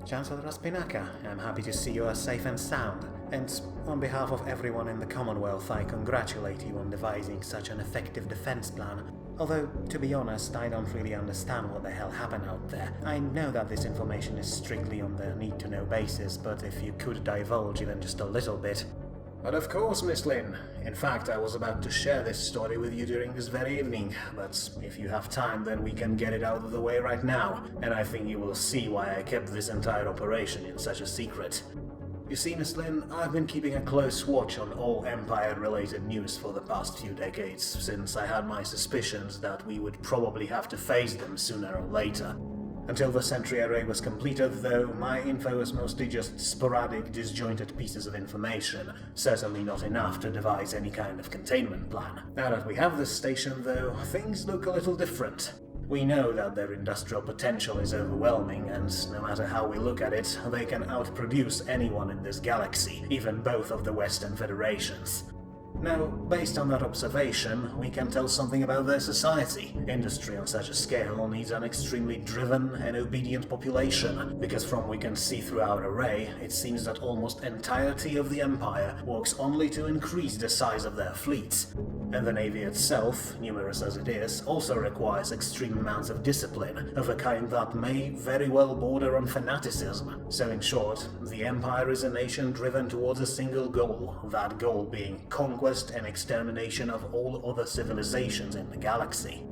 Chancellor Raspinaka, I'm happy to see you are safe and sound, and on behalf of everyone in the Commonwealth, I congratulate you on devising such an effective defense plan. Although, to be honest, I don't really understand what the hell happened out there. I know that this information is strictly on the need-to-know basis, but if you could divulge even just a little bit. But of course, Miss Lin. In fact, I was about to share this story with you during this very evening, but if you have time, then we can get it out of the way right now, and I think you will see why I kept this entire operation in such a secret. You see, Miss Lin, I've been keeping a close watch on all Empire-related news for the past few decades, since I had my suspicions that we would probably have to face them sooner or later. Until the sentry array was completed, though, my info was mostly just sporadic, disjointed pieces of information, certainly not enough to devise any kind of containment plan. Now that we have this station, though, things look a little different. We know that their industrial potential is overwhelming, and no matter how we look at it, they can outproduce anyone in this galaxy, even both of the Western Federations. Now, based on that observation, we can tell something about their society. Industry on such a scale needs an extremely driven and obedient population, because from what we can see through our array, it seems that almost entirety of the Empire works only to increase the size of their fleets. And the Navy itself, numerous as it is, also requires extreme amounts of discipline, of a kind that may very well border on fanaticism. So in short, the Empire is a nation driven towards a single goal, that goal being conquest and extermination of all other civilizations in the galaxy.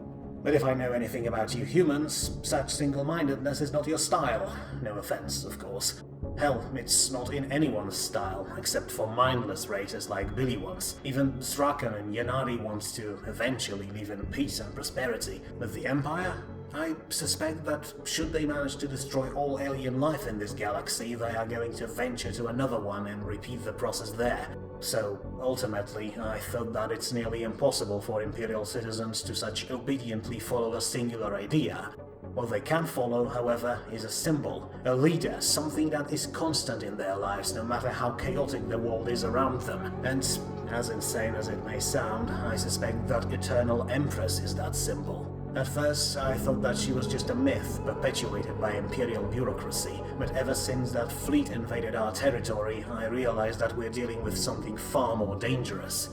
But if I know anything about you humans, such single-mindedness is not your style. No offense, of course. Hell, it's not in anyone's style, except for mindless races like Billy wants. Even Strakan and Yanari wants to eventually live in peace and prosperity. But the Empire? I suspect that should they manage to destroy all alien life in this galaxy, they are going to venture to another one and repeat the process there. So, ultimately, I thought that it's nearly impossible for Imperial citizens to such obediently follow a singular idea. What they can follow, however, is a symbol, a leader, something that is constant in their lives, no matter how chaotic the world is around them. And, as insane as it may sound, I suspect that Eternal Empress is that symbol. At first, I thought that she was just a myth perpetuated by Imperial bureaucracy, but ever since that fleet invaded our territory, I realized that we're dealing with something far more dangerous.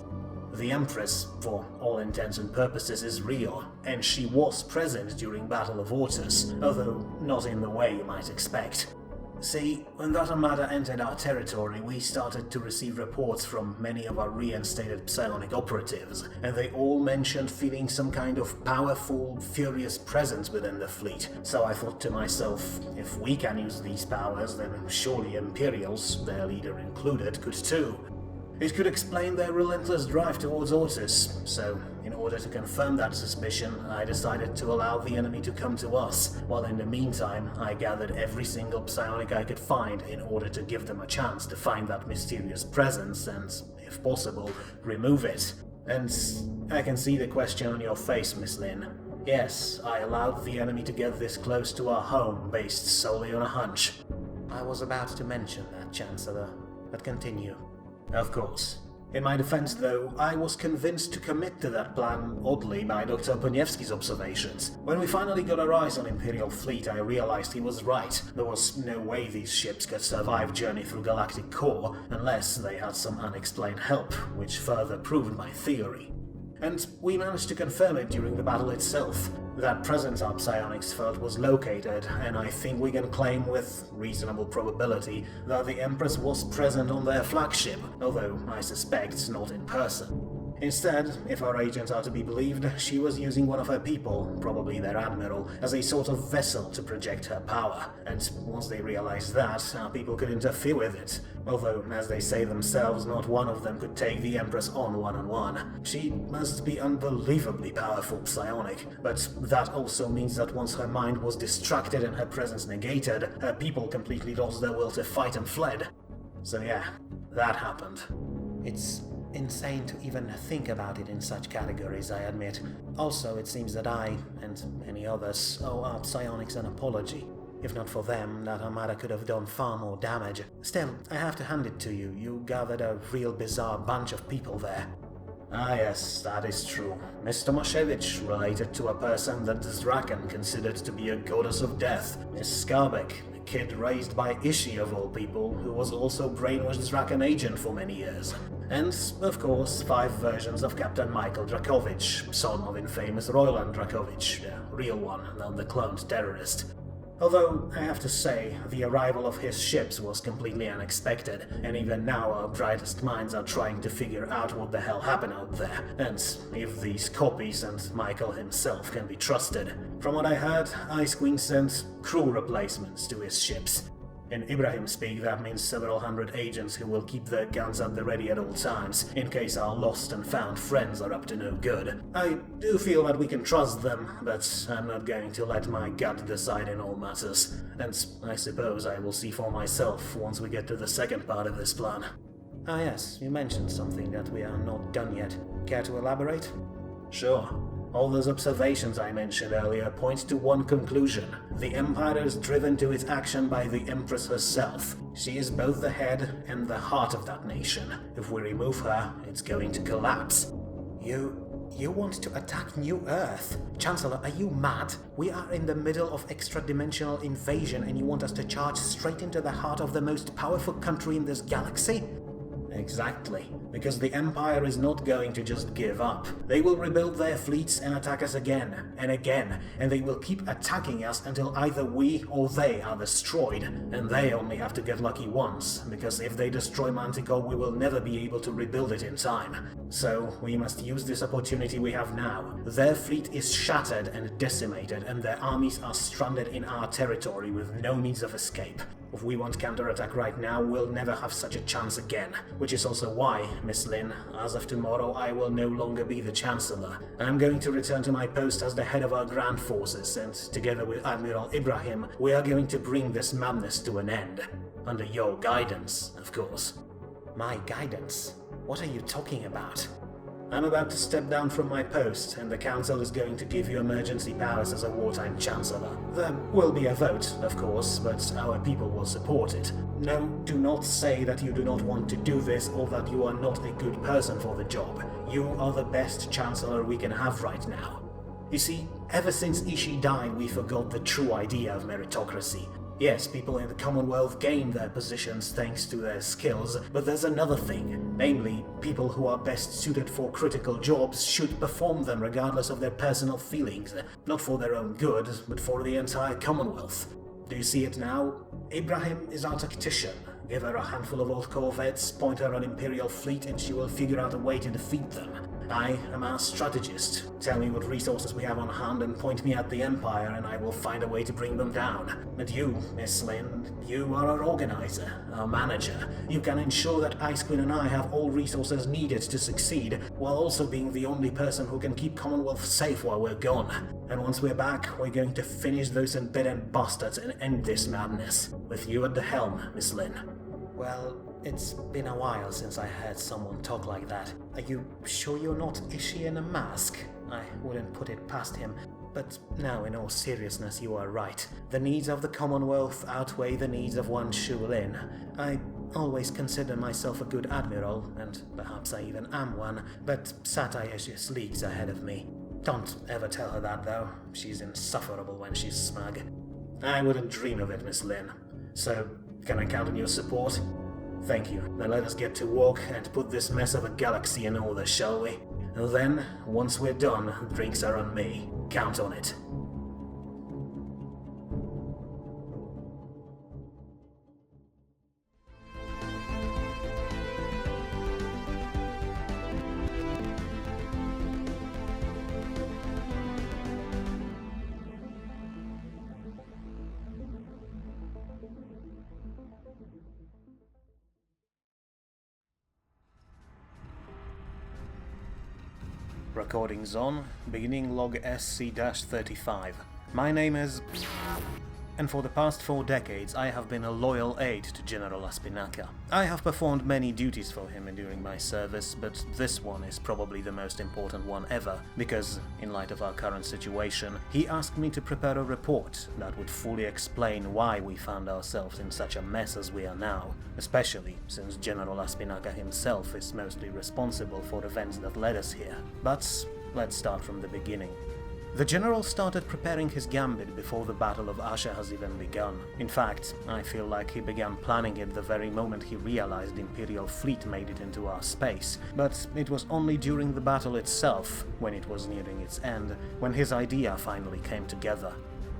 The Empress, for all intents and purposes, is real, and she was present during Battle of Ortus, although not in the way you might expect. See, when that Armada entered our territory, we started to receive reports from many of our reinstated psionic operatives, and they all mentioned feeling some kind of powerful, furious presence within the fleet. So I thought to myself, if we can use these powers, then surely Imperials, their leader included, could too. It could explain their relentless drive towards Ortus, so in order to confirm that suspicion, I decided to allow the enemy to come to us, while in the meantime I gathered every single psionic I could find in order to give them a chance to find that mysterious presence and, if possible, remove it. And I can see the question on your face, Miss Lin. Yes, I allowed the enemy to get this close to our home based solely on a hunch. I was about to mention that, Chancellor, but continue. Of course. In my defense, though, I was convinced to commit to that plan, oddly, by Dr. Poniewski's observations. When we finally got our eyes on Imperial fleet, I realized he was right. There was no way these ships could survive journey through galactic core unless they had some unexplained help, which further proved my theory. And we managed to confirm it during the battle itself. That presence our psionics felt was located, and I think we can claim with reasonable probability that the Empress was present on their flagship, although I suspect not in person. Instead, if our agents are to be believed, she was using one of her people, probably their admiral, as a sort of vessel to project her power, and once they realized that, our people could interfere with it. Although, as they say themselves, not one of them could take the Empress on one-on-one. She must be unbelievably powerful psionic, but that also means that once her mind was distracted and her presence negated, her people completely lost their will to fight and fled. So yeah, that happened. It's insane to even think about it in such categories, I admit. Also, it seems that I, and many others, owe our psionics an apology. If not for them, that Armada could have done far more damage. Still, I have to hand it to you. You gathered a real bizarre bunch of people there. Ah yes, that is true. Miss Tomaszewicz, related to a person that Zrakan considered to be a goddess of death. Miss Skarbek, kid raised by Ishi of all people, who was also brainwashed Draken agent for many years. And, of course, 5 versions of Captain Michael Drakovich, son of infamous Roland Drakovich, the real one, not the cloned terrorist. Although, I have to say, the arrival of his ships was completely unexpected, and even now our brightest minds are trying to figure out what the hell happened out there, and if these copies and Michael himself can be trusted. From what I heard, Ice Queen sent crew replacements to his ships. In Ibrahim speak, that means several hundred agents who will keep their guns at the ready at all times, in case our lost and found friends are up to no good. I do feel that we can trust them, but I'm not going to let my gut decide in all matters, and I suppose I will see for myself once we get to the second part of this plan. Ah yes, you mentioned something that we are not done yet. Care to elaborate? Sure. All those observations I mentioned earlier point to one conclusion. The Empire is driven to its action by the Empress herself. She is both the head and the heart of that nation. If we remove her, it's going to collapse. You want to attack New Earth? Chancellor, are you mad? We are in the middle of extra-dimensional invasion and you want us to charge straight into the heart of the most powerful country in this galaxy? Exactly, because the Empire is not going to just give up. They will rebuild their fleets and attack us again, and they will keep attacking us until either we or they are destroyed, and they only have to get lucky once, because if they destroy Manticore we will never be able to rebuild it in time. So we must use this opportunity we have now. Their fleet is shattered and decimated, and their armies are stranded in our territory with no means of escape. If we want counterattack right now, we'll never have such a chance again. Which is also why, Miss Lin, as of tomorrow I will no longer be the Chancellor. I'm going to return to my post as the head of our Grand Forces, and together with Admiral Ibrahim, we are going to bring this madness to an end. Under your guidance, of course. My guidance? What are you talking about? I'm about to step down from my post, and the Council is going to give you emergency powers as a wartime Chancellor. There will be a vote, of course, but our people will support it. No, do not say that you do not want to do this or that you are not a good person for the job. You are the best Chancellor we can have right now. You see, ever since Ishi died, we forgot the true idea of meritocracy. Yes, people in the Commonwealth gain their positions thanks to their skills, but there's another thing. Namely, people who are best suited for critical jobs should perform them regardless of their personal feelings. Not for their own good, but for the entire Commonwealth. Do you see it now? Ibrahim is our tactician. Give her a handful of old corvettes, point her an Imperial fleet, and she will figure out a way to defeat them. I am our strategist. Tell me what resources we have on hand and point me at the Empire, and I will find a way to bring them down. But you, Miss Lin, you are our organizer, our manager. You can ensure that Ice Queen and I have all resources needed to succeed, while also being the only person who can keep Commonwealth safe while we're gone. And once we're back, we're going to finish those embedded bastards and end this madness. With you at the helm, Miss Lin. Well, it's been a while since I heard someone talk like that. Are you sure you're not Ishi in a mask? I wouldn't put it past him. But now, in all seriousness, you are right. The needs of the Commonwealth outweigh the needs of one Shu Lin. I always consider myself a good admiral, and perhaps I even am one, but Satai is just leagues ahead of me. Don't ever tell her that, though. She's insufferable when she's smug. I wouldn't dream of it, Miss Lin. So, can I count on your support? Thank you. Then let us get to work and put this mess of a galaxy in order, shall we? And then, once we're done, drinks are on me. Count on it. Recordings on, beginning log SC-35. My name is... and for the past 4 decades I have been a loyal aide to General Aspinaca. I have performed many duties for him during my service, but this one is probably the most important one ever, because, in light of our current situation, he asked me to prepare a report that would fully explain why we found ourselves in such a mess as we are now, especially since General Aspinaca himself is mostly responsible for events that led us here. But let's start from the beginning. The general started preparing his gambit before the Battle of Asha has even begun. In fact, I feel like he began planning it the very moment he realized the Imperial fleet made it into our space, but it was only during the battle itself, when it was nearing its end, when his idea finally came together.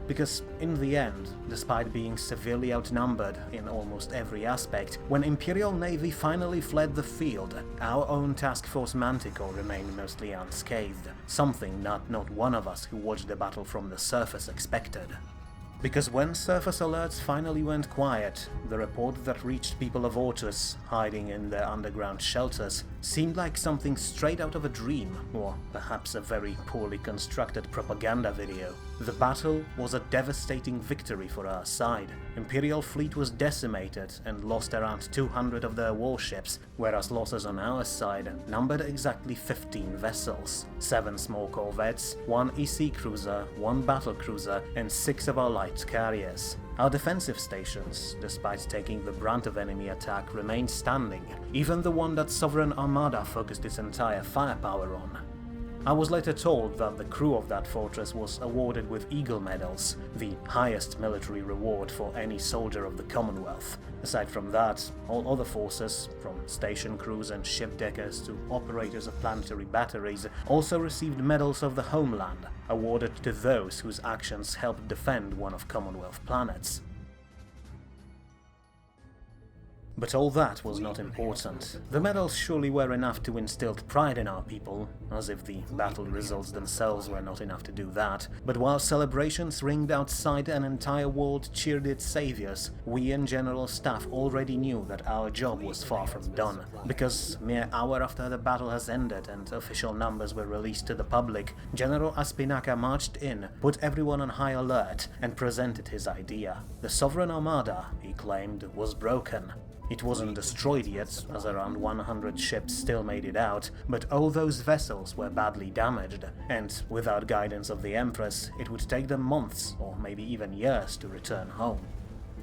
Because in the end, despite being severely outnumbered in almost every aspect, when Imperial Navy finally fled the field, our own Task Force Manticore remained mostly unscathed, something not one of us who watched the battle from the surface expected. Because when surface alerts finally went quiet, the report that reached people of Ortus, hiding in their underground shelters, seemed like something straight out of a dream, or perhaps a very poorly constructed propaganda video. The battle was a devastating victory for our side. Imperial fleet was decimated and lost around 200 of their warships, whereas losses on our side numbered exactly 15 vessels. 7 small corvettes, 1 EC cruiser, 1 battle cruiser, and 6 of our light carriers. Our defensive stations, despite taking the brunt of enemy attack, remained standing, even the one that Sovereign Armada focused its entire firepower on. I was later told that the crew of that fortress was awarded with Eagle Medals, the highest military reward for any soldier of the Commonwealth. Aside from that, all other forces, from station crews and ship deckers to operators of planetary batteries, also received Medals of the Homeland, awarded to those whose actions helped defend one of Commonwealth planets. But all that was not important. The medals surely were enough to instill pride in our people, as if the battle results themselves were not enough to do that. But while celebrations ringed outside and an entire world cheered its saviors, we and General Staff already knew that our job was far from done. Because mere hour after the battle has ended and official numbers were released to the public, General Aspinaka marched in, put everyone on high alert, and presented his idea. The Sovereign Armada, he claimed, was broken. It wasn't destroyed yet, as around 100 ships still made it out, but all those vessels were badly damaged, and without guidance of the Empress, it would take them months, or maybe even years, to return home.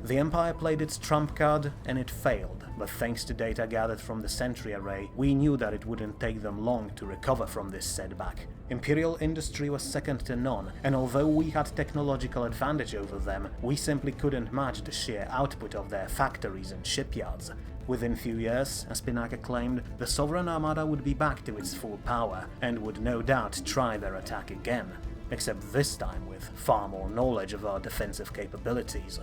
The Empire played its trump card, and it failed, but thanks to data gathered from the Sentry Array, we knew that it wouldn't take them long to recover from this setback. Imperial industry was second to none, and although we had technological advantage over them, we simply couldn't match the sheer output of their factories and shipyards. Within few years, Aspinaka claimed, the Sovereign Armada would be back to its full power, and would no doubt try their attack again, except this time with far more knowledge of our defensive capabilities.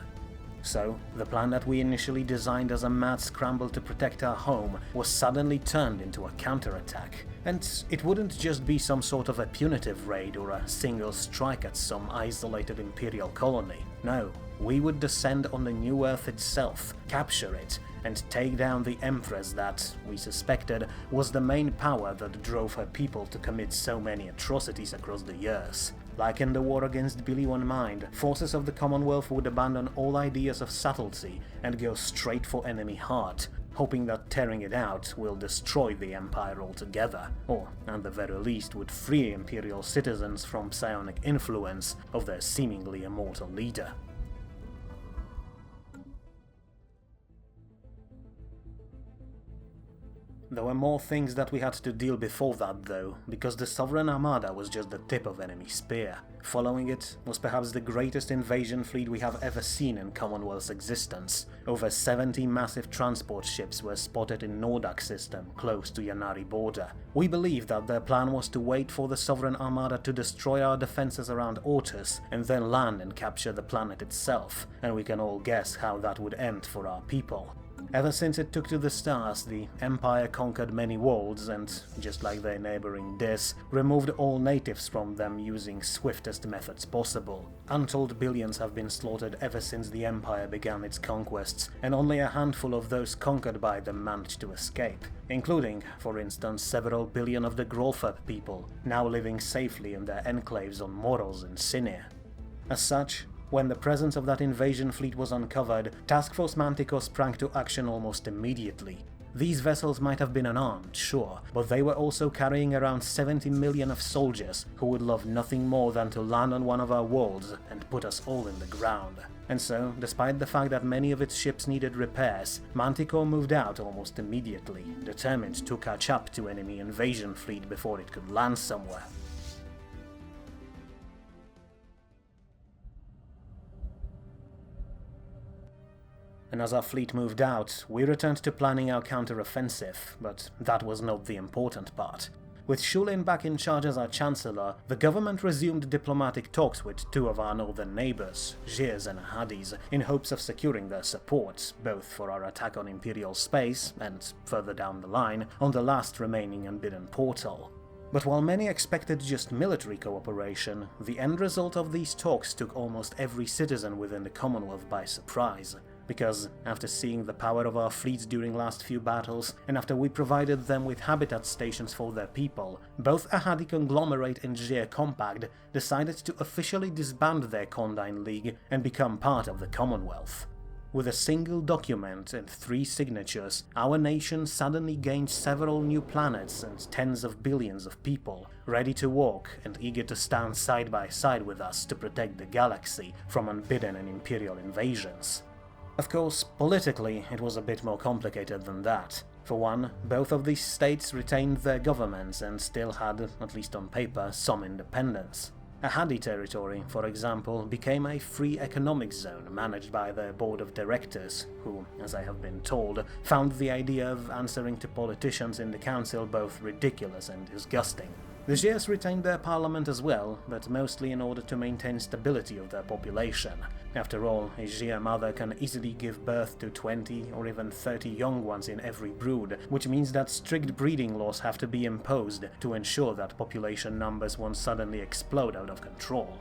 So, the plan that we initially designed as a mad scramble to protect our home was suddenly turned into a counterattack. And it wouldn't just be some sort of a punitive raid or a single strike at some isolated Imperial colony. No, we would descend on the New Earth itself, capture it, and take down the Empress that, we suspected, was the main power that drove her people to commit so many atrocities across the years. Like in the war against Billy One Mind, forces of the Commonwealth would abandon all ideas of subtlety and go straight for enemy heart, hoping that tearing it out will destroy the Empire altogether, or at the very least would free Imperial citizens from psionic influence of their seemingly immortal leader. There were more things that we had to deal before that though, because the Sovereign Armada was just the tip of enemy spear. Following it was perhaps the greatest invasion fleet we have ever seen in Commonwealth's existence. Over 70 massive transport ships were spotted in Nordak system, close to Yanari border. We believe that their plan was to wait for the Sovereign Armada to destroy our defenses around Ortus, and then land and capture the planet itself, and we can all guess how that would end for our people. Ever since it took to the stars, the Empire conquered many worlds and, just like their neighboring Dis, removed all natives from them using swiftest methods possible. Untold billions have been slaughtered ever since the Empire began its conquests, and only a handful of those conquered by them managed to escape, including, for instance, several billion of the Grolfab people, now living safely in their enclaves on Moros and Sinir. As such, when the presence of that invasion fleet was uncovered, Task Force Manticore sprang to action almost immediately. These vessels might have been unarmed, sure, but they were also carrying around 70 million of soldiers who would love nothing more than to land on one of our worlds and put us all in the ground. And so, despite the fact that many of its ships needed repairs, Manticore moved out almost immediately, determined to catch up to enemy invasion fleet before it could land somewhere. and as our fleet moved out, we returned to planning our counter-offensive, but that was not the important part. With Shulin back in charge as our Chancellor, the government resumed diplomatic talks with two of our northern neighbors, Gears and Hades, in hopes of securing their support, both for our attack on Imperial space and, further down the line, on the last remaining unbidden portal. But while many expected just military cooperation, the end result of these talks took almost every citizen within the Commonwealth by surprise. Because, after seeing the power of our fleets during last few battles, and after we provided them with habitat stations for their people, both Ahadi Conglomerate and Gir Compact decided to officially disband their Condyne League and become part of the Commonwealth. With a single document and 3 signatures, our nation suddenly gained several new planets and tens of billions of people, ready to walk and eager to stand side by side with us to protect the galaxy from unbidden and Imperial invasions. Of course, politically, it was a bit more complicated than that. For one, both of these states retained their governments and still had, at least on paper, some independence. Ahadi territory, for example, became a free economic zone managed by their board of directors, who, as I have been told, found the idea of answering to politicians in the council both ridiculous and disgusting. The Gears retained their parliament as well, but mostly in order to maintain stability of their population. After all, a Gear mother can easily give birth to 20 or even 30 young ones in every brood, which means that strict breeding laws have to be imposed to ensure that population numbers won't suddenly explode out of control.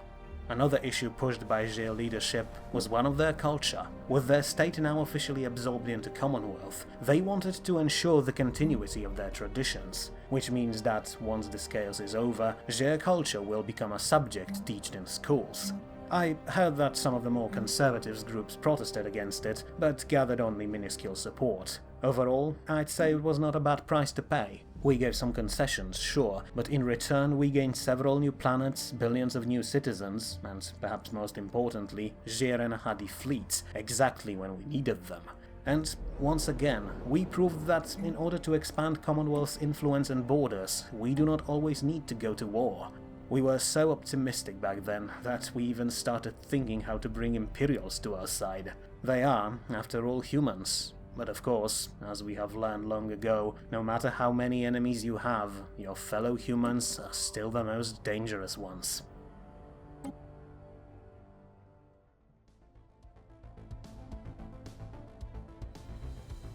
Another issue pushed by Gear leadership was one of their culture. With their state now officially absorbed into Commonwealth, they wanted to ensure the continuity of their traditions, which means that once this chaos is over, Gear culture will become a subject taught in schools. I heard that some of the more conservative groups protested against it, but gathered only minuscule support. Overall, I'd say it was not a bad price to pay. We gave some concessions, sure, but in return we gained several new planets, billions of new citizens, and perhaps most importantly, Gear and Ahadi fleets, exactly when we needed them. And, once again, we proved that in order to expand Commonwealth's influence and borders, we do not always need to go to war. We were so optimistic back then that we even started thinking how to bring Imperials to our side. They are, after all, humans. But of course, as we have learned long ago, no matter how many enemies you have, your fellow humans are still the most dangerous ones.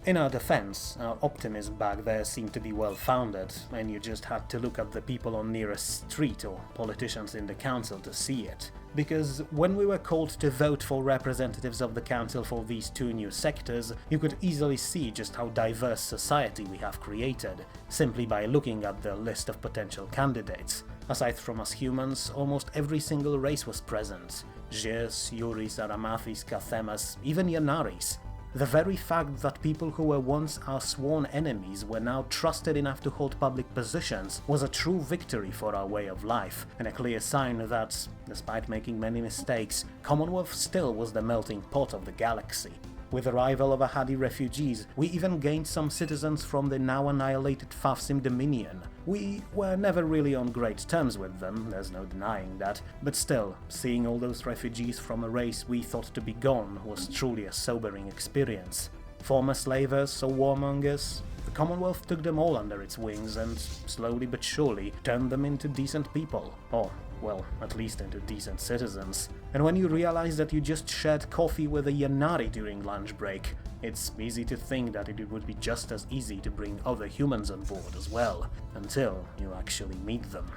In our defense, our optimism back there seemed to be well-founded, and you just had to look at the people on nearest street or politicians in the council to see it. Because when we were called to vote for representatives of the council for these 2 new sectors, you could easily see just how diverse society we have created, simply by looking at the list of potential candidates. Aside from us humans, almost every single race was present. Gears, Yuris, Aramathis, Kathemas, even Yanaris. The very fact that people who were once our sworn enemies were now trusted enough to hold public positions was a true victory for our way of life, and a clear sign that, despite making many mistakes, Commonwealth still was the melting pot of the galaxy. With the arrival of Ahadi refugees, we even gained some citizens from the now annihilated Fafsim Dominion. We were never really on great terms with them, there's no denying that, but still, seeing all those refugees from a race we thought to be gone was truly a sobering experience. Former slavers or warmongers, the Commonwealth took them all under its wings and, slowly but surely, turned them into decent people. Or, well, at least into decent citizens. And when you realize that you just shared coffee with a Yanari during lunch break, it's easy to think that it would be just as easy to bring other humans on board as well, until you actually meet them.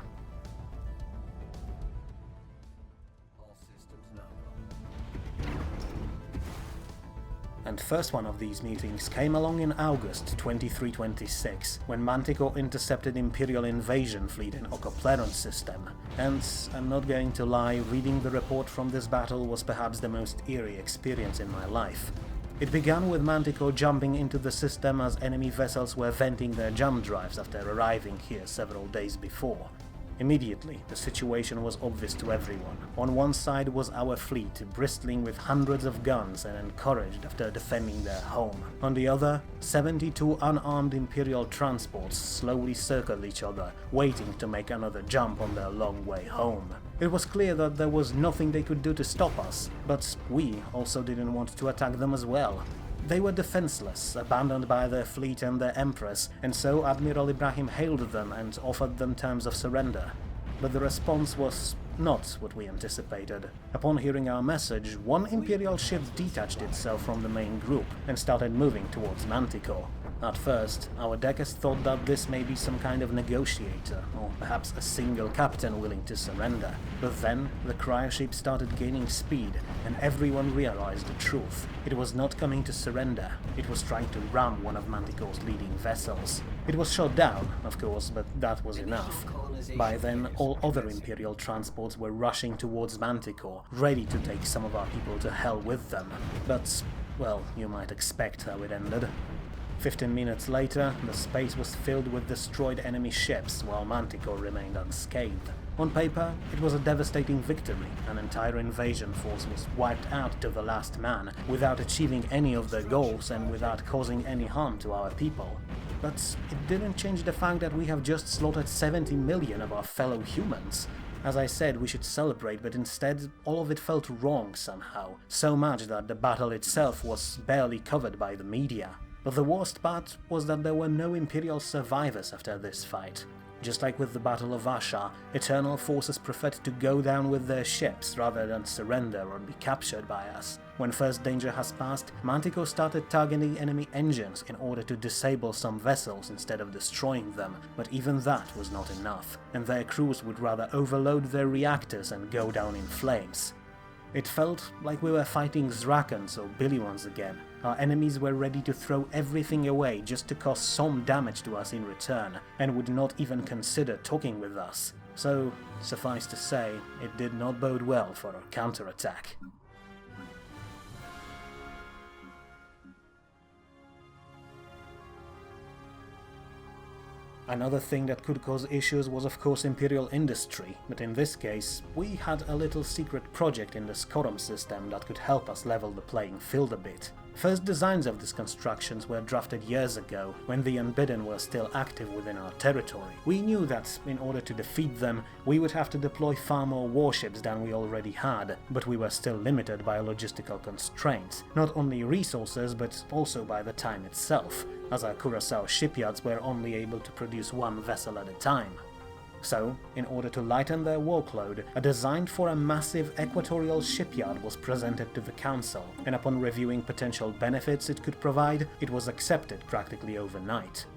And first one of these meetings came along in August 2326, when Manticore intercepted Imperial invasion fleet in Okopleron system. And, I'm not going to lie, reading the report from this battle was perhaps the most eerie experience in my life. It began with Manticore jumping into the system as enemy vessels were venting their jump drives after arriving here several days before. Immediately, the situation was obvious to everyone. On one side was our fleet, bristling with hundreds of guns and encouraged after defending their home. On the other, 72 unarmed Imperial transports slowly circled each other, waiting to make another jump on their long way home. It was clear that there was nothing they could do to stop us, but we also didn't want to attack them as well. They were defenseless, abandoned by their fleet and their empress, and so Admiral Ibrahim hailed them and offered them terms of surrender. But the response was not what we anticipated. Upon hearing our message, one Imperial ship detached itself from the main group and started moving towards Manticore. At first, our deckers thought that this may be some kind of negotiator, or perhaps a single captain willing to surrender. But then, the cryship started gaining speed, and everyone realized the truth. It was not coming to surrender, it was trying to ram one of Manticore's leading vessels. It was shot down, of course, but that was enough. By then, all other Imperial transports were rushing towards Manticore, ready to take some of our people to hell with them. But, well, you might expect how it ended. 15 minutes later, the space was filled with destroyed enemy ships, while Manticore remained unscathed. On paper, it was a devastating victory. An entire invasion force was wiped out to the last man, without achieving any of their goals and without causing any harm to our people. But it didn't change the fact that we have just slaughtered 70 million of our fellow humans. As I said, we should celebrate, but instead, all of it felt wrong somehow. So much that the battle itself was barely covered by the media. But the worst part was that there were no Imperial survivors after this fight. Just like with the Battle of Asha, Eternal forces preferred to go down with their ships rather than surrender or be captured by us. When first danger has passed, Manticore started targeting enemy engines in order to disable some vessels instead of destroying them, but even that was not enough, and their crews would rather overload their reactors and go down in flames. It felt like we were fighting Zrakans or Billywans again. Our enemies were ready to throw everything away just to cause some damage to us in return, and would not even consider talking with us. So, suffice to say, it did not bode well for our counterattack. Another thing that could cause issues was of course Imperial industry, but in this case, we had a little secret project in the Skorom system that could help us level the playing field a bit. First designs of these constructions were drafted years ago, when the Unbidden were still active within our territory. We knew that, in order to defeat them, we would have to deploy far more warships than we already had, but we were still limited by logistical constraints, not only resources but also by the time itself, as our Curaçao shipyards were only able to produce one vessel at a time. So, in order to lighten their workload, a design for a massive equatorial shipyard was presented to the Council, and upon reviewing potential benefits it could provide, it was accepted practically overnight.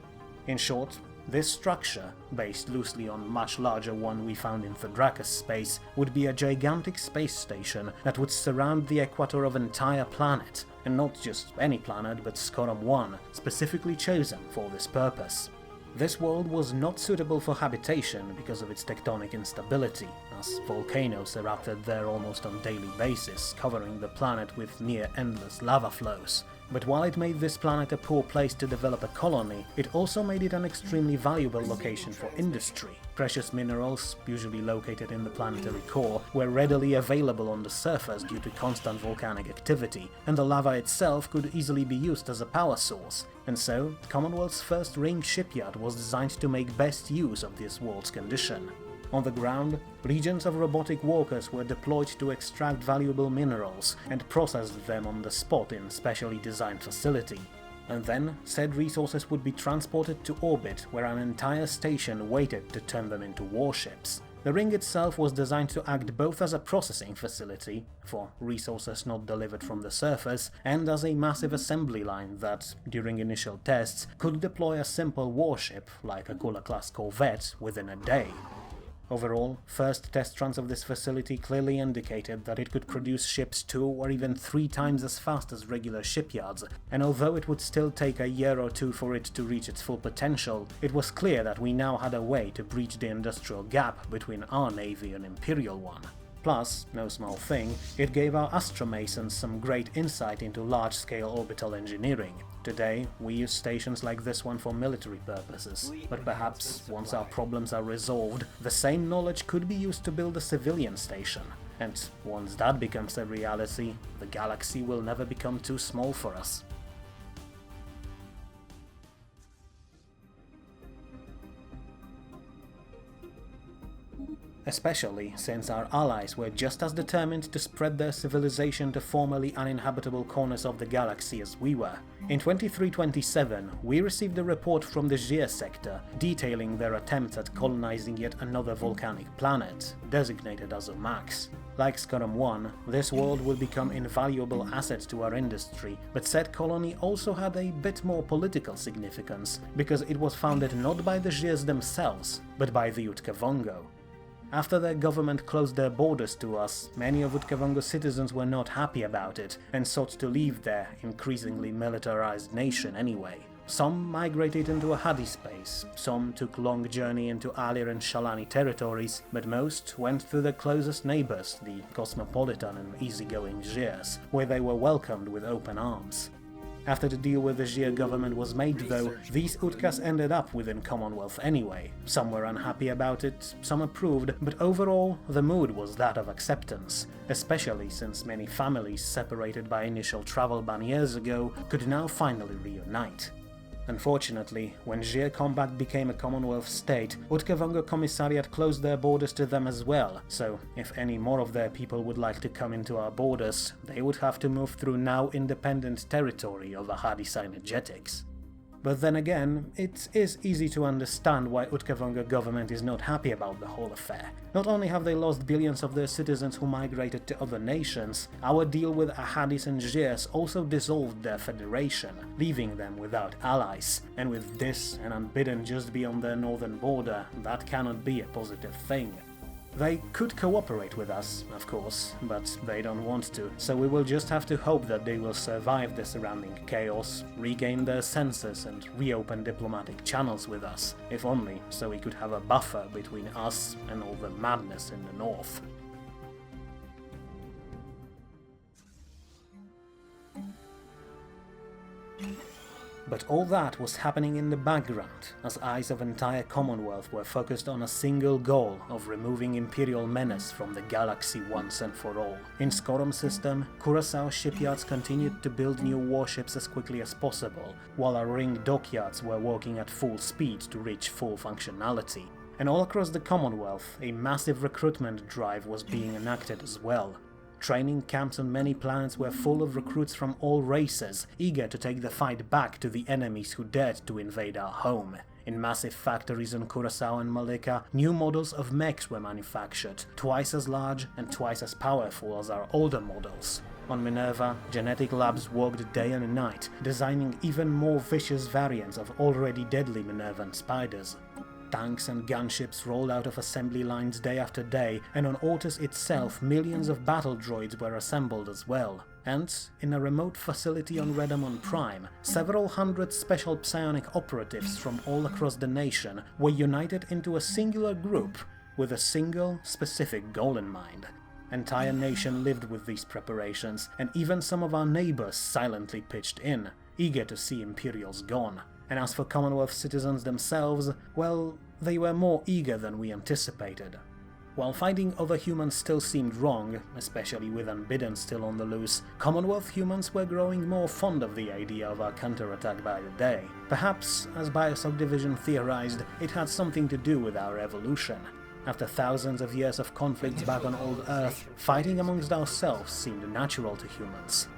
In short, this structure, based loosely on a much larger one we found in Thrakus space, would be a gigantic space station that would surround the equator of an entire planet, and not just any planet but Skorom 1, specifically chosen for this purpose. This world was not suitable for habitation because of its tectonic instability, as volcanoes erupted there almost on a daily basis, covering the planet with near-endless lava flows. But while it made this planet a poor place to develop a colony, it also made it an extremely valuable location for industry. Precious minerals, usually located in the planetary core, were readily available on the surface due to constant volcanic activity, and the lava itself could easily be used as a power source. And so, Commonwealth's first range shipyard was designed to make best use of this world's condition. On the ground, legions of robotic workers were deployed to extract valuable minerals and process them on the spot in specially designed facility. And then, said resources would be transported to orbit, where an entire station waited to turn them into warships. The ring itself was designed to act both as a processing facility, for resources not delivered from the surface, and as a massive assembly line that, during initial tests, could deploy a simple warship, like a Kula-class corvette, within a day. Overall, first test runs of this facility clearly indicated that it could produce ships 2 or even 3 times as fast as regular shipyards, and although it would still take a year or two for it to reach its full potential, it was clear that we now had a way to breach the industrial gap between our navy and Imperial one. Plus, no small thing, it gave our astromasons some great insight into large-scale orbital engineering. Today, we use stations like this one for military purposes, but perhaps, once our problems are resolved, the same knowledge could be used to build a civilian station. And once that becomes a reality, the galaxy will never become too small for us. especially since our allies were just as determined to spread their civilization to formerly uninhabitable corners of the galaxy as we were. In 2327, we received a report from the Gier sector detailing their attempts at colonizing yet another volcanic planet, designated as Max. Like Scorum 1, this world would become invaluable assets to our industry, but said colony also had a bit more political significance, because it was founded not by the Giers themselves, but by the Utkavongo. After their government closed their borders to us, many of Utkavongo's citizens were not happy about it and sought to leave their increasingly militarized nation anyway. Some migrated into a Hadi space, some took long journey into Alir and Shalani territories, but most went to their closest neighbors, the cosmopolitan and easygoing Giers, where they were welcomed with open arms. After the deal with the Gier government was made though, these Utkas ended up within Commonwealth anyway. Some were unhappy about it, some approved, but overall the mood was that of acceptance, especially since many families separated by initial travel ban years ago could now finally reunite. Unfortunately, when Gier Combat became a Commonwealth state, Utkavongo Commissariat closed their borders to them as well, so if any more of their people would like to come into our borders, they would have to move through now independent territory of Ahadi Synergetics. But then again, it is easy to understand why Utkavongo government is not happy about the whole affair. Not only have they lost billions of their citizens who migrated to other nations, our deal with Ahadis and Giers also dissolved their federation, leaving them without allies, and with this and unbidden just beyond their northern border, that cannot be a positive thing. They could cooperate with us, of course, but they don't want to, so we will just have to hope that they will survive the surrounding chaos, regain their senses and reopen diplomatic channels with us, if only so we could have a buffer between us and all the madness in the north. But all that was happening in the background, as eyes of entire Commonwealth were focused on a single goal of removing Imperial menace from the galaxy once and for all. In Scorum system, Curacao shipyards continued to build new warships as quickly as possible, while our ringed dockyards were working at full speed to reach full functionality. And all across the Commonwealth, a massive recruitment drive was being enacted as well. Training camps on many planets were full of recruits from all races, eager to take the fight back to the enemies who dared to invade our home. In massive factories on Curacao and Malika, new models of mechs were manufactured, twice as large and twice as powerful as our older models. On Minerva, genetic labs worked day and night, designing even more vicious variants of already deadly Minervan spiders. Tanks and gunships rolled out of assembly lines day after day, and on Ortus itself millions of battle droids were assembled as well. And, in a remote facility on Redamon Prime, several hundred special psionic operatives from all across the nation were united into a singular group, with a single, specific goal in mind. Entire nation lived with these preparations, and even some of our neighbors silently pitched in, eager to see Imperials gone. And as for Commonwealth citizens themselves, well, they were more eager than we anticipated. While fighting other humans still seemed wrong, especially with Unbidden still on the loose, Commonwealth humans were growing more fond of the idea of our counterattack by the day. Perhaps, as Bioshock Division theorized, it had something to do with our evolution. After thousands of years of conflicts back on old Earth, fighting amongst ourselves seemed natural to humans.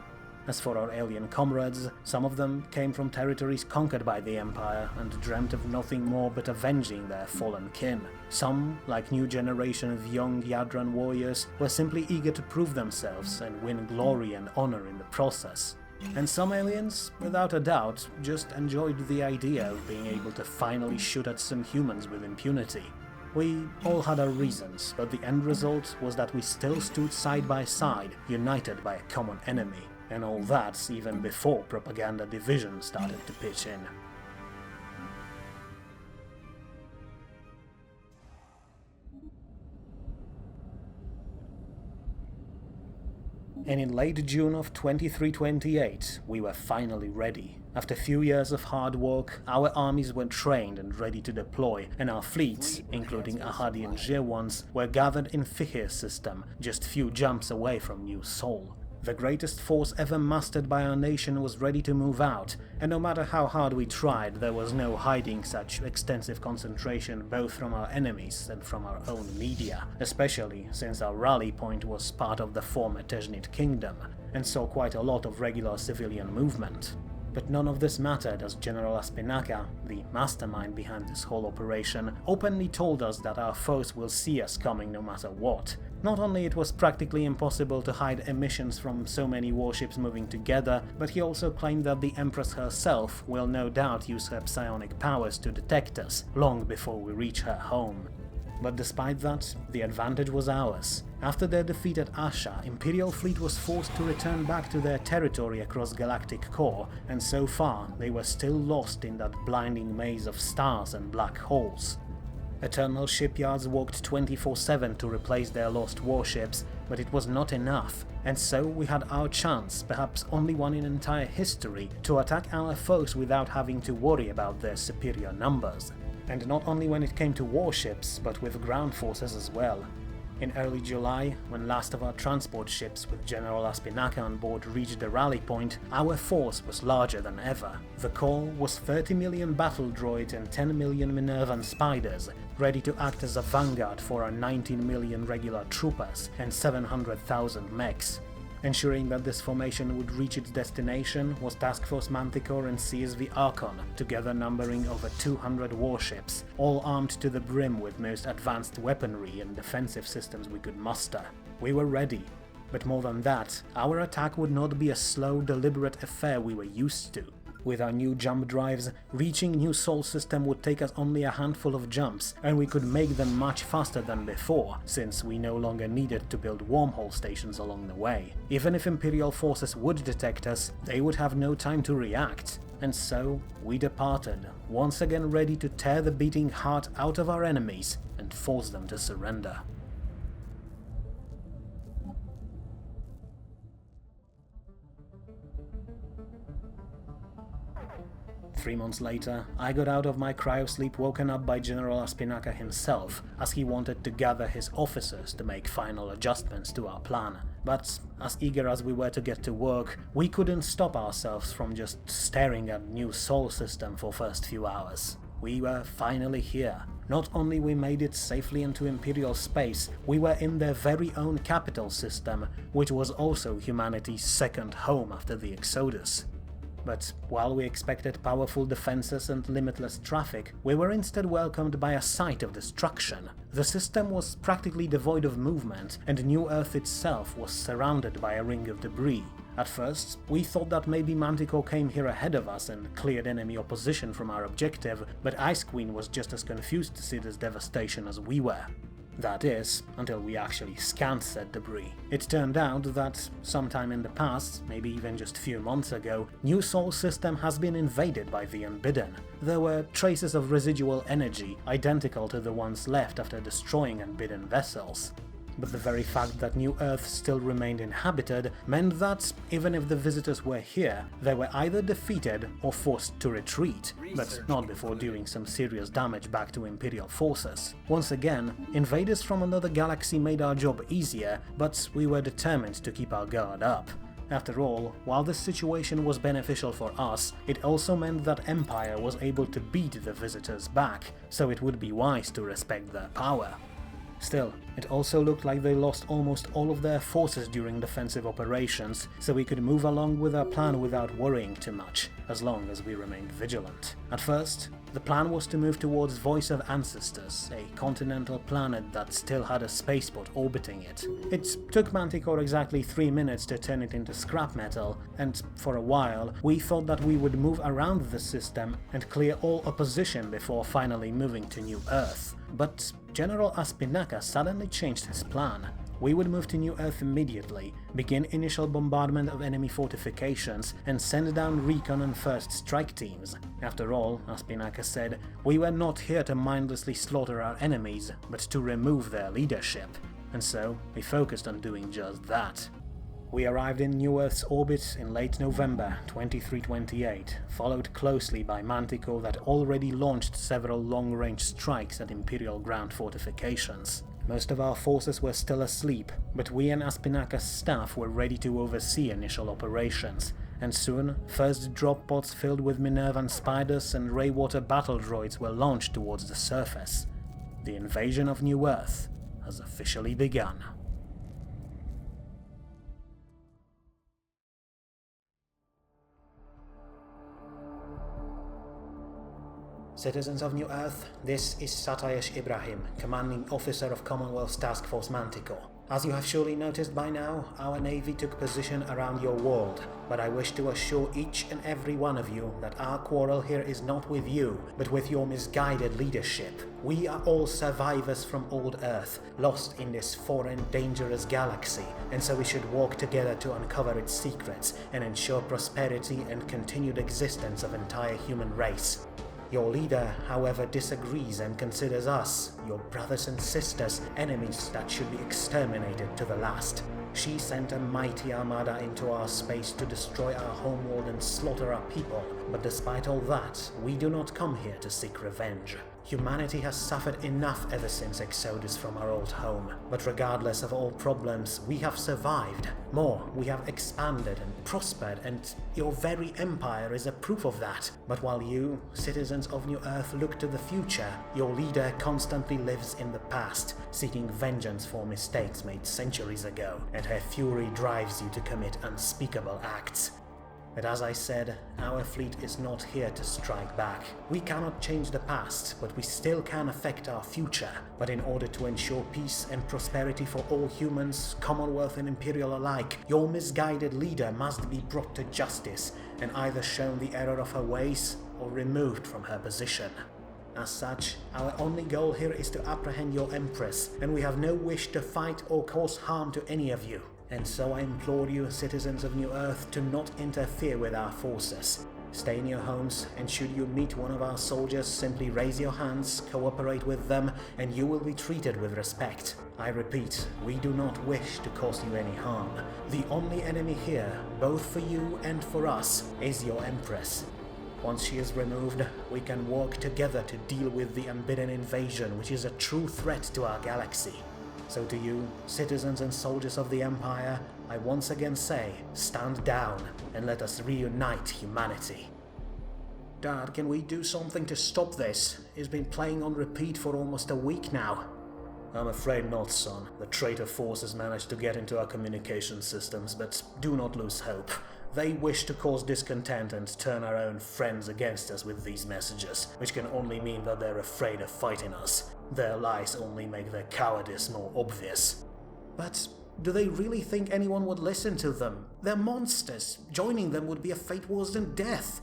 As for our alien comrades, some of them came from territories conquered by the Empire and dreamt of nothing more but avenging their fallen kin. Some, like new generation of young Yadran warriors, were simply eager to prove themselves and win glory and honor in the process. And some aliens, without a doubt, just enjoyed the idea of being able to finally shoot at some humans with impunity. We all had our reasons, but the end result was that we still stood side by side, united by a common enemy. And all that even before Propaganda Division started to pitch in. And in late June of 2328, we were finally ready. After a few years of hard work, our armies were trained and ready to deploy, and our fleets, including Ahadi and Gier ones, were gathered in Fihir system, just few jumps away from New Sol. The greatest force ever mustered by our nation was ready to move out, and no matter how hard we tried, there was no hiding such extensive concentration both from our enemies and from our own media, especially since our rally point was part of the former Tezhnit kingdom, and saw quite a lot of regular civilian movement. But none of this mattered, as General Aspinaka, the mastermind behind this whole operation, openly told us that our foes will see us coming no matter what. Not only it was practically impossible to hide emissions from so many warships moving together, but he also claimed that the Empress herself will no doubt use her psionic powers to detect us, long before we reach her home. But despite that, the advantage was ours. After their defeat at Asha, Imperial fleet was forced to return back to their territory across galactic core, and so far they were still lost in that blinding maze of stars and black holes. Eternal shipyards worked 24/7 to replace their lost warships, but it was not enough, and so we had our chance, perhaps only one in entire history, to attack our foes without having to worry about their superior numbers. And not only when it came to warships, but with ground forces as well. In early July, when last of our transport ships with General Aspinaka on board reached the rally point, our force was larger than ever. The core was 30 million battle droids and 10 million Minervan spiders, ready to act as a vanguard for our 19 million regular troopers and 700,000 mechs. Ensuring that this formation would reach its destination was Task Force Manticore and CSV Archon, together numbering over 200 warships, all armed to the brim with most advanced weaponry and defensive systems we could muster. We were ready, but more than that, our attack would not be a slow, deliberate affair we were used to. With our new jump drives, reaching New Sol system would take us only a handful of jumps, and we could make them much faster than before, since we no longer needed to build wormhole stations along the way. Even if Imperial forces would detect us, they would have no time to react. And so, we departed, once again ready to tear the beating heart out of our enemies and force them to surrender. 3 months later, I got out of my cryosleep woken up by General Aspinaka himself, as he wanted to gather his officers to make final adjustments to our plan. But as eager as we were to get to work, we couldn't stop ourselves from just staring at New Sol system for first few hours. We were finally here. Not only we made it safely into Imperial space, we were in their very own capital system, which was also humanity's second home after the Exodus. But while we expected powerful defenses and limitless traffic, we were instead welcomed by a sight of destruction. The system was practically devoid of movement, and New Earth itself was surrounded by a ring of debris. At first, we thought that maybe Manticore came here ahead of us and cleared enemy opposition from our objective, but Ice Queen was just as confused to see this devastation as we were. That is, until we actually scanned said debris. It turned out that, sometime in the past, maybe even just a few months ago, New Sol system has been invaded by the Unbidden. There were traces of residual energy, identical to the ones left after destroying Unbidden vessels. But the very fact that New Earth still remained inhabited meant that, even if the visitors were here, they were either defeated or forced to retreat, but not before doing some serious damage back to Imperial forces. Once again, invaders from another galaxy made our job easier, but we were determined to keep our guard up. After all, while this situation was beneficial for us, it also meant that Empire was able to beat the visitors back, so it would be wise to respect their power. Still, it also looked like they lost almost all of their forces during defensive operations, so we could move along with our plan without worrying too much, as long as we remained vigilant. At first, the plan was to move towards Voice of Ancestors, a continental planet that still had a spaceport orbiting it. It took Manticore exactly 3 minutes to turn it into scrap metal, and for a while, we thought that we would move around the system and clear all opposition before finally moving to New Earth. But General Aspinaka suddenly changed his plan. We would move to New Earth immediately, begin initial bombardment of enemy fortifications, and send down recon and first strike teams. After all, Aspinaka said, we were not here to mindlessly slaughter our enemies, but to remove their leadership. And so, we focused on doing just that. We arrived in New Earth's orbit in late November 2328, followed closely by Manticore that already launched several long-range strikes at Imperial ground fortifications. Most of our forces were still asleep, but we and Aspinaka's staff were ready to oversee initial operations, and soon, first drop pods filled with Minervan spiders and Raywater battle droids were launched towards the surface. The invasion of New Earth has officially begun. Citizens of New Earth, this is Satayesh Ibrahim, Commanding Officer of Commonwealth's Task Force Manticore. As you have surely noticed by now, our Navy took position around your world, but I wish to assure each and every one of you that our quarrel here is not with you, but with your misguided leadership. We are all survivors from old Earth, lost in this foreign, dangerous galaxy, and so we should work together to uncover its secrets and ensure prosperity and continued existence of entire human race. Your leader, however, disagrees and considers us, your brothers and sisters, enemies that should be exterminated to the last. She sent a mighty armada into our space to destroy our homeworld and slaughter our people, but despite all that, we do not come here to seek revenge. Humanity has suffered enough ever since exodus from our old home, but regardless of all problems, we have survived. More, we have expanded and prospered, and your very empire is a proof of that. But while you, citizens of New Earth, look to the future, your leader constantly lives in the past, seeking vengeance for mistakes made centuries ago, and her fury drives you to commit unspeakable acts. But as I said, our fleet is not here to strike back. We cannot change the past, but we still can affect our future. But in order to ensure peace and prosperity for all humans, Commonwealth and Imperial alike, your misguided leader must be brought to justice and either shown the error of her ways or removed from her position. As such, our only goal here is to apprehend your Empress, and we have no wish to fight or cause harm to any of you. And so I implore you, citizens of New Earth, to not interfere with our forces. Stay in your homes, and should you meet one of our soldiers, simply raise your hands, cooperate with them, and you will be treated with respect. I repeat, we do not wish to cause you any harm. The only enemy here, both for you and for us, is your Empress. Once she is removed, we can work together to deal with the unbidden invasion, which is a true threat to our galaxy. So to you, citizens and soldiers of the Empire, I once again say, stand down and let us reunite humanity. Dad, can we do something to stop this? It's been playing on repeat for almost a week now. I'm afraid not, son. The traitor forces managed to get into our communication systems, but do not lose hope. They wish to cause discontent and turn our own friends against us with these messages, which can only mean that they're afraid of fighting us. Their lies only make their cowardice more obvious. But do they really think anyone would listen to them? They're monsters. Joining them would be a fate worse than death.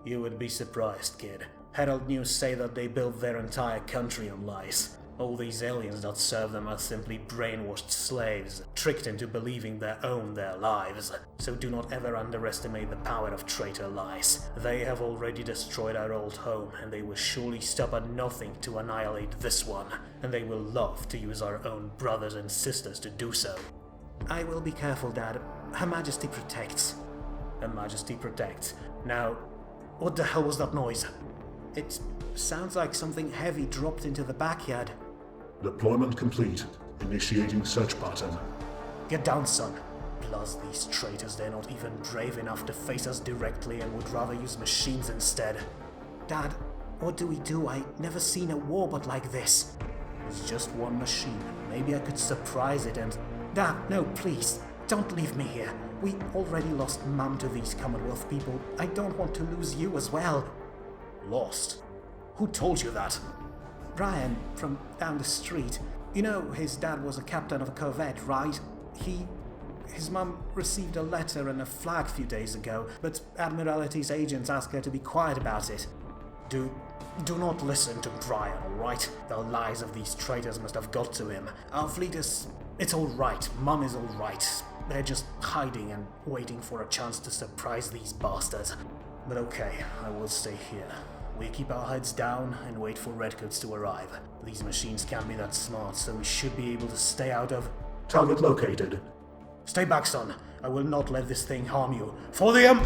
You would be surprised, kid. Herald News say that they built their entire country on lies. All these aliens that serve them are simply brainwashed slaves, tricked into believing they own their lives. So do not ever underestimate the power of traitor lies. They have already destroyed our old home, and they will surely stop at nothing to annihilate this one. And they will love to use our own brothers and sisters to do so. I will be careful, Dad. Her Majesty protects. Her Majesty protects. Now, what the hell was that noise? It sounds like something heavy dropped into the backyard. Deployment complete. Initiating search pattern. Get down, son. Plus, these traitors, they're not even brave enough to face us directly and would rather use machines instead. Dad, what do we do? I never seen a robot like this. It's just one machine. Maybe I could surprise it and... Dad, no, please. Don't leave me here. We already lost Mum to these Commonwealth people. I don't want to lose you as well. Lost? Who told you that? Brian, from down the street. You know his dad was a captain of a corvette, right? His mum received a letter and a flag a few days ago, but Admiralty's agents asked her to be quiet about it. Do not listen to Brian, alright? The lies of these traitors must have got to him. Our fleet is... It's alright. Mum is alright. They're just hiding and waiting for a chance to surprise these bastards. But okay, I will stay here. We keep our heads down and wait for Redcoats to arrive. These machines can't be that smart, so we should be able to stay out of... Target located. Stay back, son. I will not let this thing harm you. For the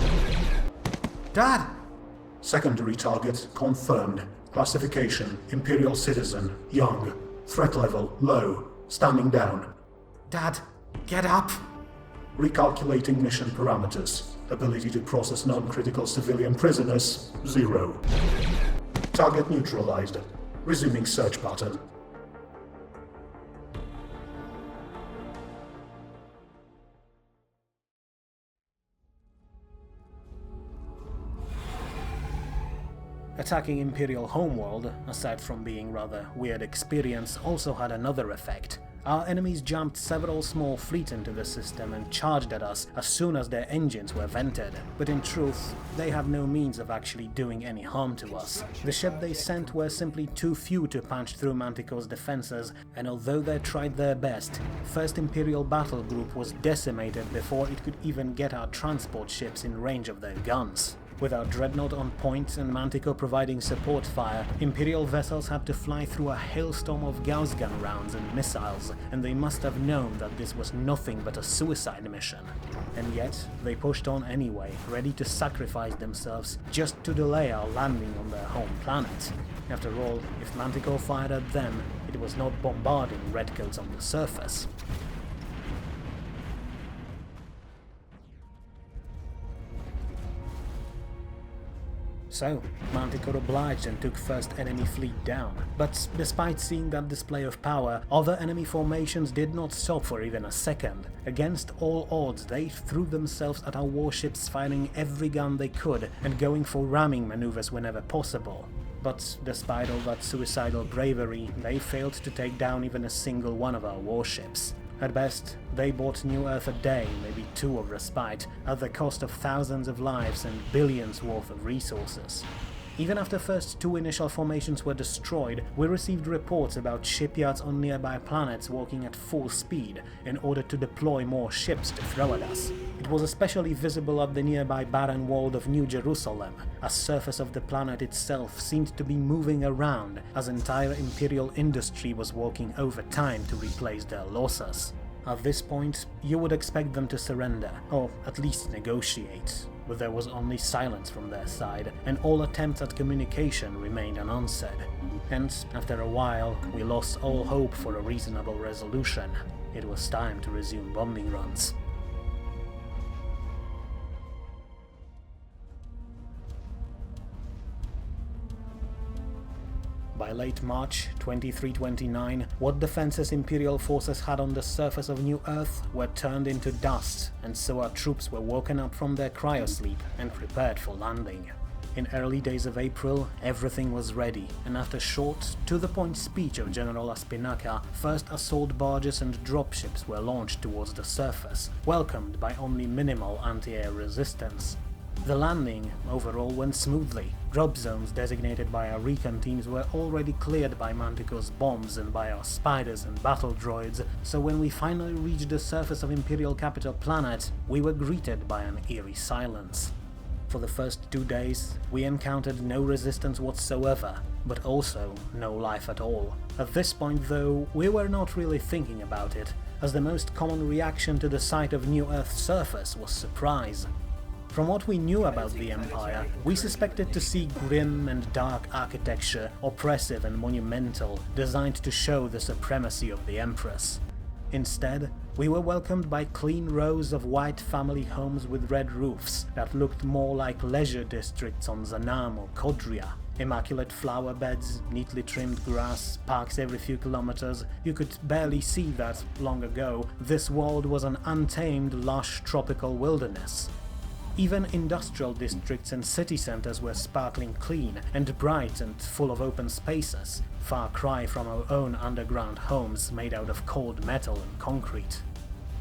Dad! Secondary target confirmed. Classification: Imperial citizen, young. Threat level low. Standing down. Dad, get up! Recalculating mission parameters. Ability to process non-critical civilian prisoners, 0. Target neutralized. Resuming search button. Attacking Imperial Homeworld, aside from being rather weird experience, also had another effect. Our enemies jumped several small fleets into the system and charged at us as soon as their engines were vented, but in truth, they had no means of actually doing any harm to us. The ship they sent were simply too few to punch through Manticore's defenses, and although they tried their best, 1st Imperial Battle Group was decimated before it could even get our transport ships in range of their guns. With our dreadnought on point and Manticore providing support fire, Imperial vessels had to fly through a hailstorm of Gauss gun rounds and missiles, and they must have known that this was nothing but a suicide mission. And yet, they pushed on anyway, ready to sacrifice themselves just to delay our landing on their home planet. After all, if Manticore fired at them, it was not bombarding redcoats on the surface. So, Manticore obliged and took first enemy fleet down, but despite seeing that display of power, other enemy formations did not stop for even a second. Against all odds, they threw themselves at our warships, firing every gun they could and going for ramming maneuvers whenever possible. But despite all that suicidal bravery, they failed to take down even a single one of our warships. At best, they bought New Earth a day, maybe 2 of respite, at the cost of thousands of lives and billions worth of resources. Even after first 2 initial formations were destroyed, we received reports about shipyards on nearby planets working at full speed in order to deploy more ships to throw at us. It was especially visible at the nearby barren world of New Jerusalem, as surface of the planet itself seemed to be moving around as entire Imperial industry was working overtime to replace their losses. At this point, you would expect them to surrender, or at least negotiate, but there was only silence from their side, and all attempts at communication remained unanswered. Hence, after a while, we lost all hope for a reasonable resolution. It was time to resume bombing runs. By late March 2329, what defenses Imperial forces had on the surface of New Earth were turned into dust, and so our troops were woken up from their cryosleep and prepared for landing. In early days of April, everything was ready, and after short, to-the-point speech of General Aspinaca, first assault barges and dropships were launched towards the surface, welcomed by only minimal anti-air resistance. The landing, overall, went smoothly. Drop zones designated by our recon teams were already cleared by Manticore's bombs and by our spiders and battle droids, so when we finally reached the surface of Imperial Capital Planet, we were greeted by an eerie silence. For the first 2 days, we encountered no resistance whatsoever, but also no life at all. At this point, though, we were not really thinking about it, as the most common reaction to the sight of New Earth's surface was surprise. From what we knew about the Empire, we suspected to see grim and dark architecture, oppressive and monumental, designed to show the supremacy of the Empress. Instead, we were welcomed by clean rows of white family homes with red roofs that looked more like leisure districts on Zanam or Kodria. Immaculate flower beds, neatly trimmed grass, parks every few kilometers. You could barely see that, long ago, this world was an untamed, lush tropical wilderness. Even industrial districts and city centers were sparkling clean and bright and full of open spaces, far cry from our own underground homes made out of cold metal and concrete.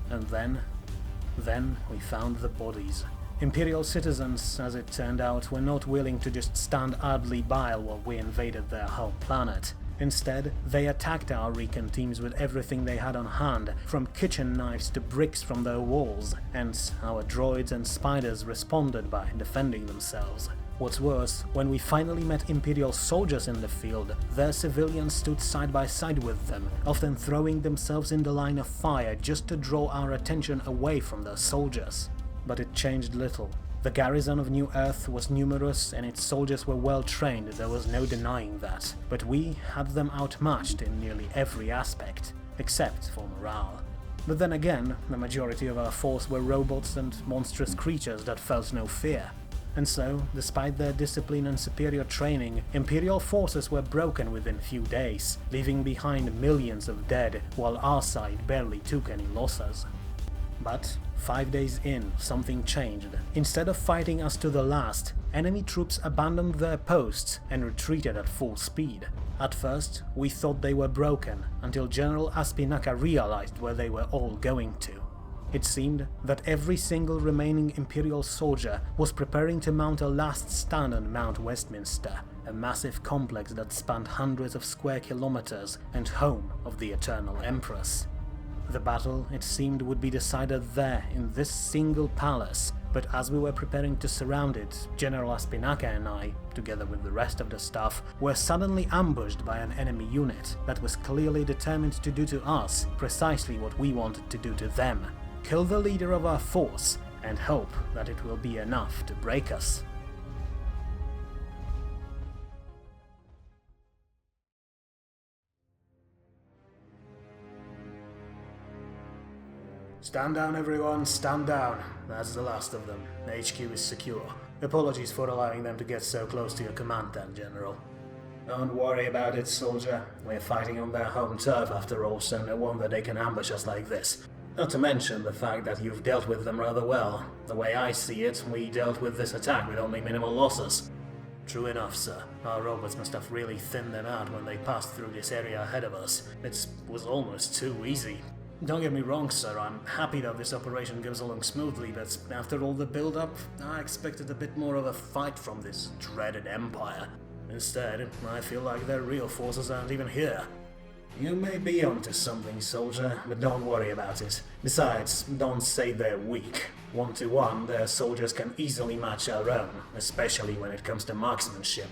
And then we found the bodies. Imperial citizens, as it turned out, were not willing to just stand idly by while we invaded their home planet. Instead, they attacked our recon teams with everything they had on hand, from kitchen knives to bricks from their walls, and our droids and spiders responded by defending themselves. What's worse, when we finally met Imperial soldiers in the field, their civilians stood side by side with them, often throwing themselves in the line of fire just to draw our attention away from their soldiers. But it changed little. The garrison of New Earth was numerous and its soldiers were well trained, there was no denying that, but we had them outmatched in nearly every aspect, except for morale. But then again, the majority of our force were robots and monstrous creatures that felt no fear. And so, despite their discipline and superior training, Imperial forces were broken within few days, leaving behind millions of dead, while our side barely took any losses. But 5 days in, something changed. Instead of fighting us to the last, enemy troops abandoned their posts and retreated at full speed. At first, we thought they were broken, until General Aspinaka realized where they were all going to. It seemed that every single remaining Imperial soldier was preparing to mount a last stand on Mount Westminster, a massive complex that spanned hundreds of square kilometers and home of the Eternal Empress. The battle, it seemed, would be decided there, in this single palace, but as we were preparing to surround it, General Aspinaka and I, together with the rest of the staff, were suddenly ambushed by an enemy unit that was clearly determined to do to us precisely what we wanted to do to them: kill the leader of our force, and hope that it will be enough to break us. Stand down, everyone, stand down. That's the last of them. HQ is secure. Apologies for allowing them to get so close to your command then, General. Don't worry about it, soldier. We're fighting on their home turf after all, so no wonder they can ambush us like this. Not to mention the fact that you've dealt with them rather well. The way I see it, we dealt with this attack with only minimal losses. True enough, sir. Our robots must have really thinned them out when they passed through this area ahead of us. It was almost too easy. Don't get me wrong, sir, I'm happy that this operation goes along smoothly, but after all the build-up, I expected a bit more of a fight from this dreaded Empire. Instead, I feel like their real forces aren't even here. You may be onto something, soldier, but don't worry about it. Besides, don't say they're weak. 1-to-1, their soldiers can easily match our own, especially when it comes to marksmanship.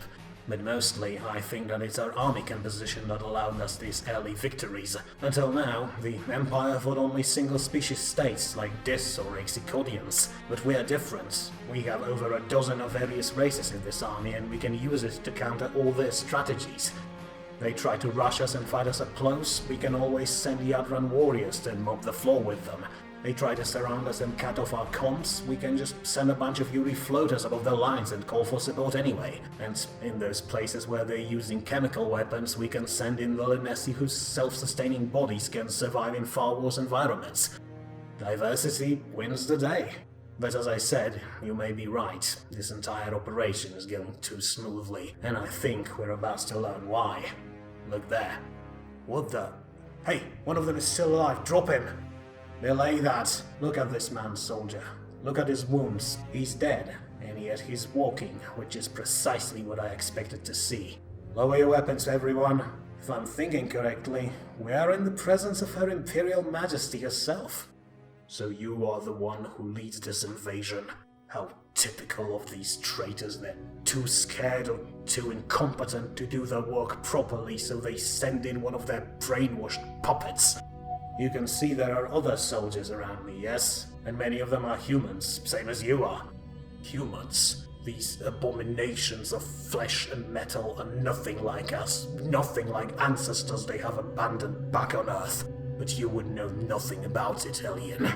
But mostly, I think that it's our army composition that allowed us these early victories. Until now, the Empire fought only single-species states like Dis or Exicodians. But we are different. We have over a dozen of various races in this army, and we can use it to counter all their strategies. They try to rush us and fight us up close, we can always send Yadran warriors to mop the floor with them. They try to surround us and cut off our comms, we can just send a bunch of Yuri floaters above their lines and call for support anyway. And in those places where they're using chemical weapons, we can send in the Linesi whose self-sustaining bodies can survive in far worse environments. Diversity wins the day. But as I said, you may be right. This entire operation is going too smoothly, and I think we're about to learn why. Look there. What the? Hey, one of them is still alive, drop him! Belay that. Look at this man, soldier. Look at his wounds. He's dead, and yet he's walking, which is precisely what I expected to see. Lower your weapons, everyone. If I'm thinking correctly, we are in the presence of Her Imperial Majesty herself. So you are the one who leads this invasion. How typical of these traitors. They're too scared or too incompetent to do their work properly, so they send in one of their brainwashed puppets. You can see there are other soldiers around me, yes? And many of them are humans, same as you are. Humans. These abominations of flesh and metal are nothing like us, nothing like ancestors they have abandoned back on Earth. But you would know nothing about it, Hellion.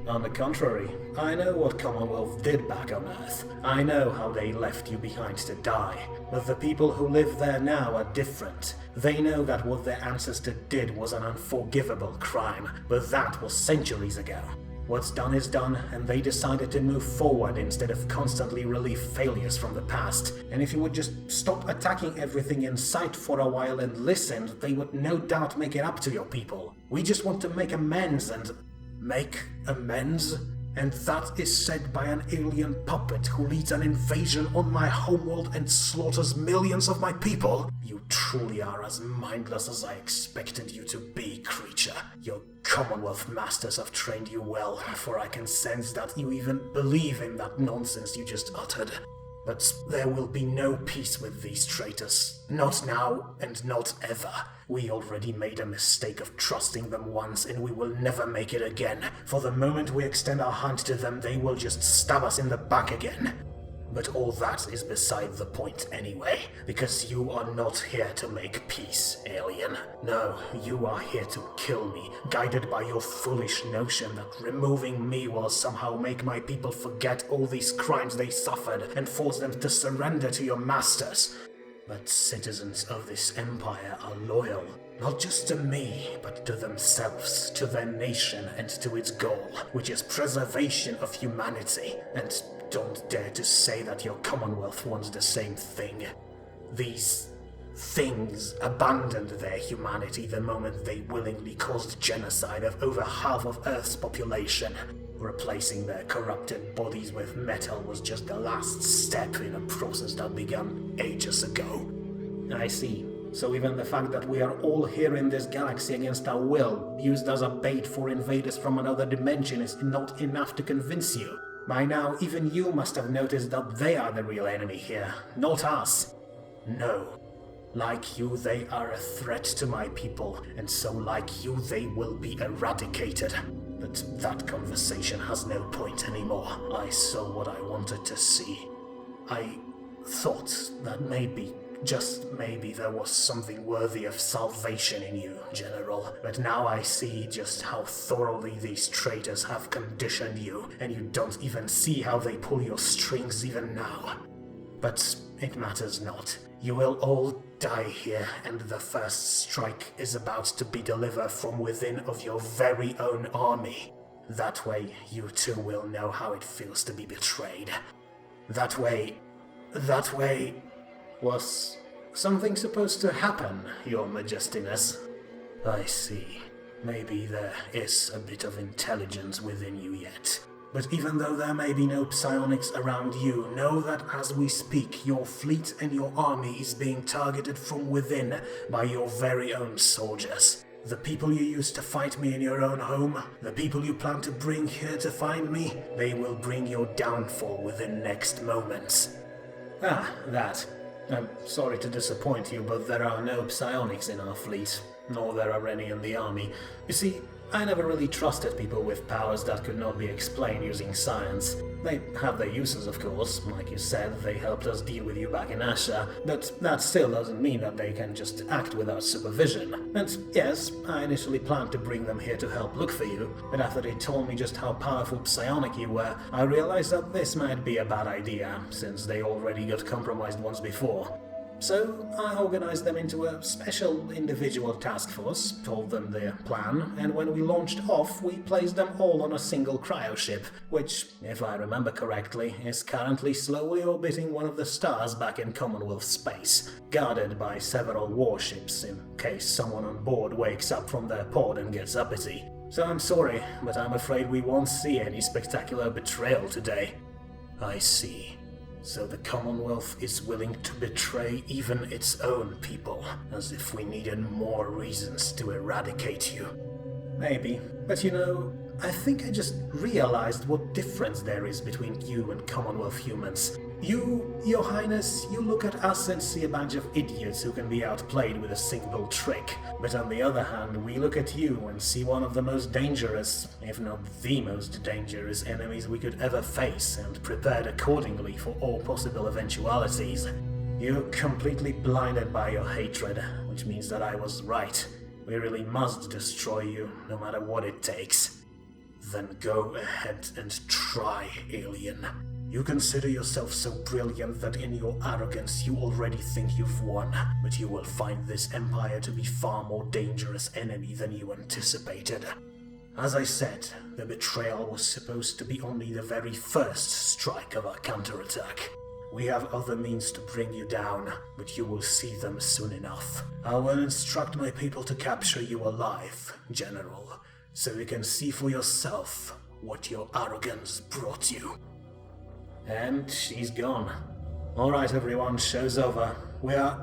On the contrary, I know what Commonwealth did back on Earth. I know how they left you behind to die. But the people who live there now are different. They know that what their ancestor did was an unforgivable crime, but that was centuries ago. What's done is done, and they decided to move forward instead of constantly relieve failures from the past. And if you would just stop attacking everything in sight for a while and listen, they would no doubt make it up to your people. We just want to make amends and... Make amends? And that is said by an alien puppet who leads an invasion on my homeworld and slaughters millions of my people? You truly are as mindless as I expected you to be, creature. Your Commonwealth masters have trained you well, for I can sense that you even believe in that nonsense you just uttered. But there will be no peace with these traitors. Not now, and not ever. We already made a mistake of trusting them once, and we will never make it again. For the moment we extend our hand to them, they will just stab us in the back again. But all that is beside the point anyway, because you are not here to make peace, alien. No, you are here to kill me, guided by your foolish notion that removing me will somehow make my people forget all these crimes they suffered and force them to surrender to your masters. But citizens of this empire are loyal, not just to me, but to themselves, to their nation, and to its goal, which is preservation of humanity. And don't dare to say that your Commonwealth wants the same thing. These things abandoned their humanity the moment they willingly caused genocide of over half of Earth's population. Replacing their corrupted bodies with metal was just the last step in a process that began ages ago. I see. So even the fact that we are all here in this galaxy against our will, used as a bait for invaders from another dimension, is not enough to convince you. By now, even you must have noticed that they are the real enemy here, not us. No. Like you, they are a threat to my people, and so like you, they will be eradicated. But that conversation has no point anymore. I saw what I wanted to see. I thought that maybe, just maybe, there was something worthy of salvation in you, General. But now I see just how thoroughly these traitors have conditioned you, and you don't even see how they pull your strings even now. But it matters not. You will all die here, and the first strike is about to be delivered from within of your very own army. That way, you too will know how it feels to be betrayed. That way... Was something supposed to happen, Your Majestiness? I see. Maybe there is a bit of intelligence within you yet. But even though there may be no psionics around you, know that as we speak, your fleet and your army is being targeted from within by your very own soldiers. The people you used to fight me in your own home, the people you plan to bring here to find me, they will bring your downfall within next moments. Ah, that. I'm sorry to disappoint you, but there are no psionics in our fleet, nor there are any in the army. You see, I never really trusted people with powers that could not be explained using science. They have their uses, of course. Like you said, they helped us deal with you back in Asha, but that still doesn't mean that they can just act without supervision. And yes, I initially planned to bring them here to help look for you, but after they told me just how powerful psionic you were, I realized that this might be a bad idea, since they already got compromised once before. So I organized them into a special individual task force, told them their plan, and when we launched off, we placed them all on a single cryoship, which, if I remember correctly, is currently slowly orbiting one of the stars back in Commonwealth space, guarded by several warships in case someone on board wakes up from their pod and gets uppity. So I'm sorry, but I'm afraid we won't see any spectacular betrayal today. I see. So the Commonwealth is willing to betray even its own people, as if we needed more reasons to eradicate you. Maybe, but you know, I think I just realized what difference there is between you and Commonwealth humans. You, Your Highness, you look at us and see a bunch of idiots who can be outplayed with a single trick. But on the other hand, we look at you and see one of the most dangerous, if not the most dangerous enemies we could ever face, and prepared accordingly for all possible eventualities. You're completely blinded by your hatred, which means that I was right. We really must destroy you, no matter what it takes. Then go ahead and try, alien. You consider yourself so brilliant that in your arrogance you already think you've won, but you will find this empire to be far more dangerous enemy than you anticipated. As I said, the betrayal was supposed to be only the very first strike of our counterattack. We have other means to bring you down, but you will see them soon enough. I will instruct my people to capture you alive, General, so you can see for yourself what your arrogance brought you. And she's gone. Alright everyone, show's over. We are...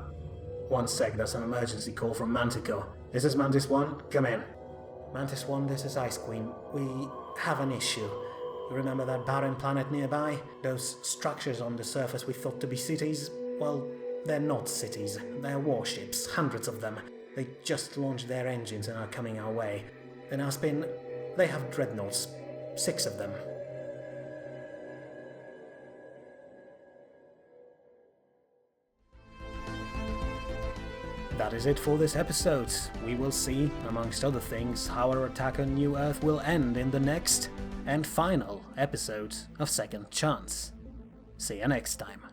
One sec, that's an emergency call from Manticore. This is Mantis 1, come in. Mantis 1, this is Ice Queen. We have an issue. Remember that barren planet nearby? Those structures on the surface we thought to be cities? Well, they're not cities. They're warships, hundreds of them. They just launched their engines and are coming our way. In our spin, they have dreadnoughts. 6 of them. That is it for this episode. We will see, amongst other things, how our attack on New Earth will end in the next and final episode of Second Chance. See you next time.